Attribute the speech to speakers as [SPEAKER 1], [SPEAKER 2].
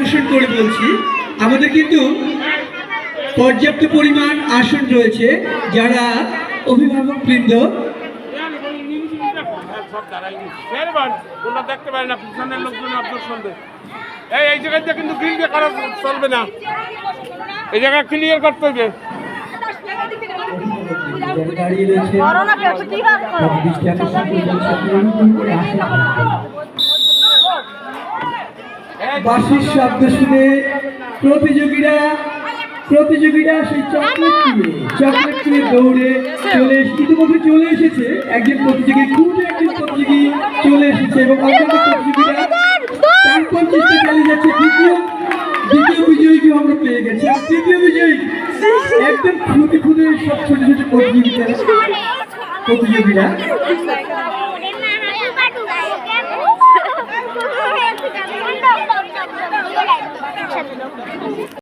[SPEAKER 1] আকর্ষণ করে বলছি, আমাদের কিন্তু পর্যাপ্ত পরিমাণ আসন রয়েছে। যারা অভিভাবক বৃন্দ
[SPEAKER 2] দেখতে পারে না, পিছনের লোকজন অবজেকশন দেয়। এই জায়গাটা কিন্তু গ্রিল করা চলবে না, এই জায়গা ক্লিয়ার করতে হবে।
[SPEAKER 1] বাঁশির শব্দ শুনে প্রতিযোগীরা সেই চকলেট নিয়ে দৌড়ে ইতিমধ্যে চলে এসেছে। একজন প্রতিযোগী চলে এসেছে এবং অন্যান্য প্রতিযোগীরা প্রাণপণ চেষ্টা চালিয়ে যাচ্ছে। দ্বিতীয় বিজয়ীকে আমরা পেয়ে গেছি। তৃতীয় বিজয়ী একদম খুদে সব ছোট ছোট প্রতিযোগীরা